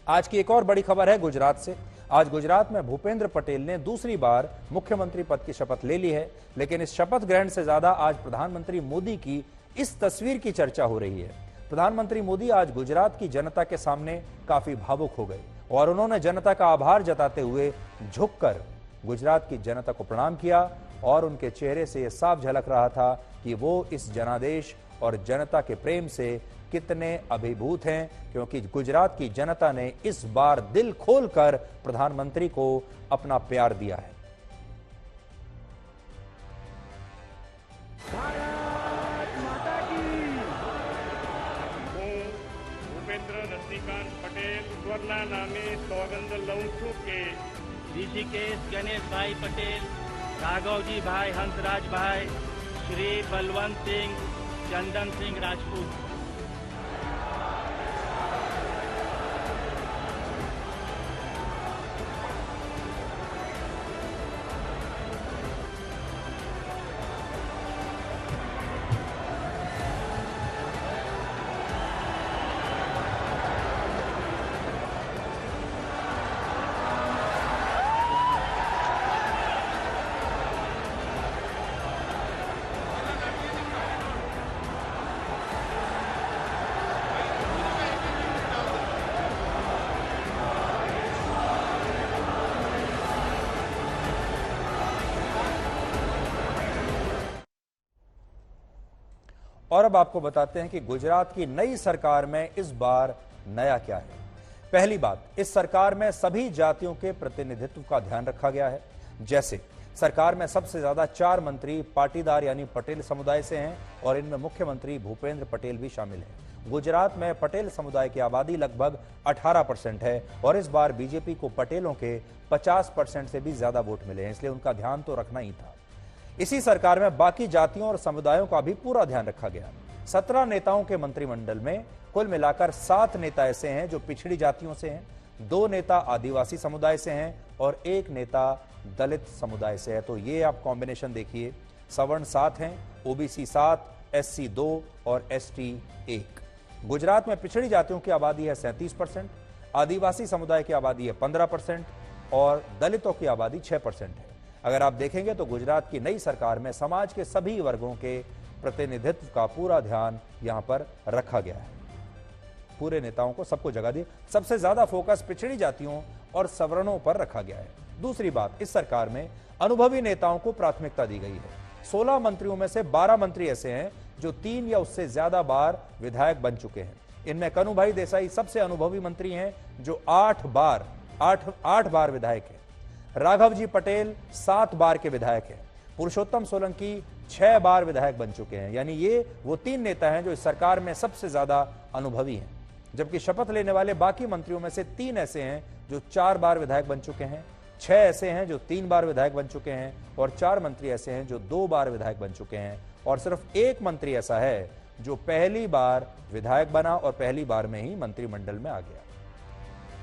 आज की एक और बड़ी खबर है गुजरात से। आज गुजरात में भूपेंद्र पटेल ने दूसरी बार मुख्यमंत्री पद की शपथ ले ली है, लेकिन इस शपथ ग्रहण से ज्यादा आज प्रधानमंत्री मोदी की इस तस्वीर की चर्चा हो रही है। प्रधानमंत्री मोदी आज गुजरात की जनता के सामने काफी भावुक हो गए और उन्होंने जनता का आभार जताते हुए झुककर गुजरात की जनता को प्रणाम किया और उनके चेहरे से यह साफ झलक रहा था कि वो इस जनादेश और जनता के प्रेम से कितने अभिभूत हैं, क्योंकि गुजरात की जनता ने इस बार दिल खोलकर प्रधानमंत्री को अपना प्यार दिया है। भारत माता की। भूपेन्द्र रजनीकांत पटेल ईश्वरना नामे सौगंध लઉં છું કે ऋषिकेश गणेश भाई पटेल, राघवजी भाई हंसराज भाई, श्री बलवंत सिंह, चंदन सिंह राजपूत। और अब आपको बताते हैं कि गुजरात की नई सरकार में इस बार नया क्या है। पहली बात, इस सरकार में सभी जातियों के प्रतिनिधित्व का ध्यान रखा गया है। जैसे सरकार में सबसे ज्यादा 4 मंत्री पाटीदार यानी पटेल समुदाय से हैं और इनमें मुख्यमंत्री भूपेंद्र पटेल भी शामिल हैं। गुजरात में पटेल समुदाय की आबादी लगभग 18% है और इस बार बीजेपी को पटेलों के 50% से भी ज्यादा वोट मिले हैं, इसलिए उनका ध्यान तो रखना ही था। इसी सरकार में बाकी जातियों और समुदायों का भी पूरा ध्यान रखा गया। 17 नेताओं के मंत्रिमंडल में कुल मिलाकर 7 नेता ऐसे हैं जो पिछड़ी जातियों से हैं, 2 नेता आदिवासी समुदाय से हैं और 1 नेता दलित समुदाय से है। तो ये आप कॉम्बिनेशन देखिए, सवर्ण 7 हैं, ओबीसी 7, एससी 2 और एसटी 1। गुजरात में पिछड़ी जातियों की आबादी है 37%, आदिवासी समुदाय की आबादी है 15% और दलितों की आबादी 6% है। अगर आप देखेंगे तो गुजरात की नई सरकार में समाज के सभी वर्गों के प्रतिनिधित्व का पूरा ध्यान यहां पर रखा गया है। पूरे नेताओं को सबको जगह दी, सबसे ज्यादा फोकस पिछड़ी जातियों और सवर्णों पर रखा गया है। दूसरी बात, इस सरकार में अनुभवी नेताओं को प्राथमिकता दी गई है। 16 मंत्रियों में से 12 मंत्री ऐसे हैं जो 3 या उससे ज्यादा बार विधायक बन चुके हैं। इनमें कनुभाई देसाई सबसे अनुभवी मंत्री हैं जो 8 बार विधायक है। राघवजी पटेल 7 बार के विधायक हैं। पुरुषोत्तम सोलंकी 6 बार विधायक बन चुके हैं। यानी ये वो 3 नेता हैं जो इस सरकार में सबसे ज्यादा अनुभवी हैं। जबकि शपथ लेने वाले बाकी मंत्रियों में से 3 ऐसे हैं जो 4 बार विधायक बन चुके हैं, 6 ऐसे हैं जो 3 बार विधायक बन चुके हैं और 4 मंत्री ऐसे हैं जो 2 बार विधायक बन चुके हैं और सिर्फ 1 मंत्री ऐसा है जो पहली बार विधायक बना और पहली बार में ही मंत्रिमंडल में आ गया।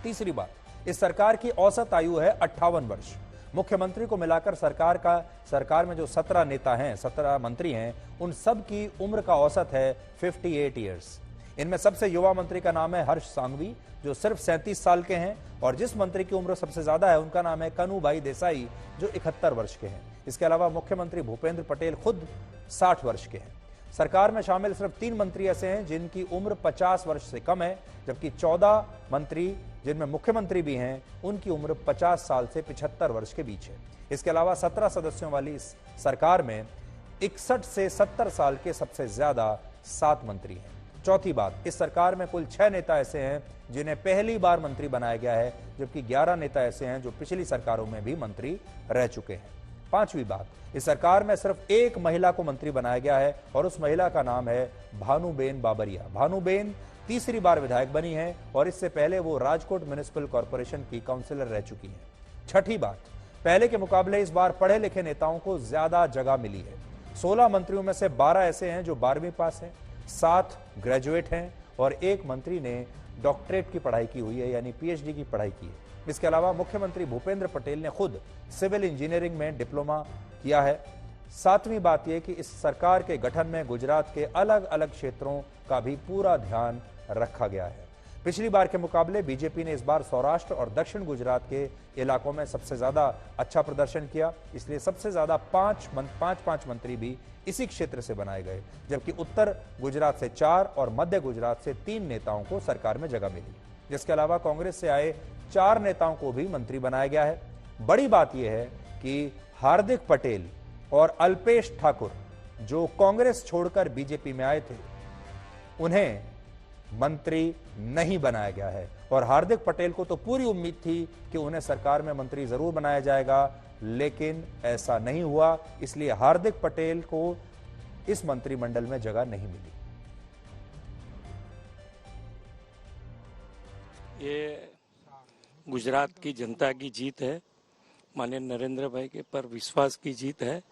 तीसरी बात, इस सरकार की औसत आयु है 58 वर्ष। मुख्यमंत्री को मिलाकर सरकार में जो 17 नेता हैं, 17 मंत्री हैं, उन सब की उम्र का औसत है 58 ईयर्स। इनमें सबसे युवा मंत्री का नाम है हर्ष सांघवी जो सिर्फ 37 साल के हैं और जिस मंत्री की उम्र सबसे ज्यादा है उनका नाम है कनुभाई देसाई जो 71 वर्ष के हैं। इसके अलावा मुख्यमंत्री भूपेंद्र पटेल खुद 60 वर्ष के हैं। सरकार में शामिल सिर्फ 3 मंत्री ऐसे हैं जिनकी उम्र 50 वर्ष से कम है, जबकि 14 मंत्री जिनमें मुख्यमंत्री भी हैं उनकी उम्र 50 साल से 75 वर्ष के बीच है। इसके अलावा 17 सदस्यों वाली इस सरकार में 61 से 70 साल के सबसे ज्यादा 7 मंत्री हैं। चौथी बात, इस सरकार में कुल 6 नेता ऐसे हैं जिन्हें पहली बार मंत्री बनाया गया है, जबकि 11 नेता ऐसे हैं जो पिछली सरकारों में भी मंत्री रह चुके हैं। पांचवी बात, इस सरकार में सिर्फ 1 महिला को मंत्री बनाया गया है और उस महिला का नाम है भानुबेन बाबरिया। भानुबेन तीसरी बार विधायक बनी है और इससे पहले वो राजकोट म्युनिसिपल कॉर्पोरेशन की काउंसिलर रह चुकी हैं। छठी बात, पहले के मुकाबले इस बार पढ़े लिखे नेताओं को ज्यादा जगह मिली है। 16 मंत्रियों में से 12 ऐसे हैं जो 12वीं पास हैं, 7 ग्रेजुएट हैं और 1 मंत्री ने डॉक्टरेट की पढ़ाई की हुई है यानी पीएचडी की पढ़ाई की है। इसके अलावा मुख्यमंत्री भूपेंद्र पटेल ने खुद सिविल इंजीनियरिंग में डिप्लोमा किया है। 7वीं बात यह कि इस सरकार के गठन में गुजरात के अलग अलग क्षेत्रों का भी पूरा ध्यान रखा गया है। पिछली बार के मुकाबले बीजेपी ने इस बार सौराष्ट्र और दक्षिण गुजरात के इलाकों में सबसे ज्यादा अच्छा प्रदर्शन किया, इसलिए सबसे ज्यादा पांच मंत्री भी इसी क्षेत्र से बनाए गए, जबकि उत्तर गुजरात से 4 और मध्य गुजरात से 3 नेताओं को सरकार में जगह मिली। जिसके अलावा कांग्रेस से आए 4 नेताओं को भी मंत्री बनाया गया है। बड़ी बात यह है कि हार्दिक पटेल और अल्पेश ठाकुर, जो कांग्रेस छोड़कर बीजेपी में आए थे, उन्हें मंत्री नहीं बनाया गया है। और हार्दिक पटेल को तो पूरी उम्मीद थी कि उन्हें सरकार में मंत्री जरूर बनाया जाएगा, लेकिन ऐसा नहीं हुआ, इसलिए हार्दिक पटेल को इस मंत्रिमंडल में जगह नहीं मिली। ये गुजरात की जनता की जीत है, माननीय नरेंद्र भाई के पर विश्वास की जीत है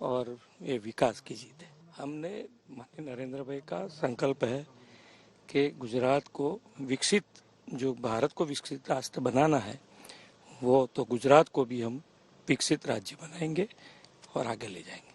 और ये विकास की जीत है। हमने माननीय नरेंद्र भाई का संकल्प है कि गुजरात को विकसित, जो भारत को विकसित राष्ट्र बनाना है, वो तो गुजरात को भी हम विकसित राज्य बनाएंगे और आगे ले जाएंगे।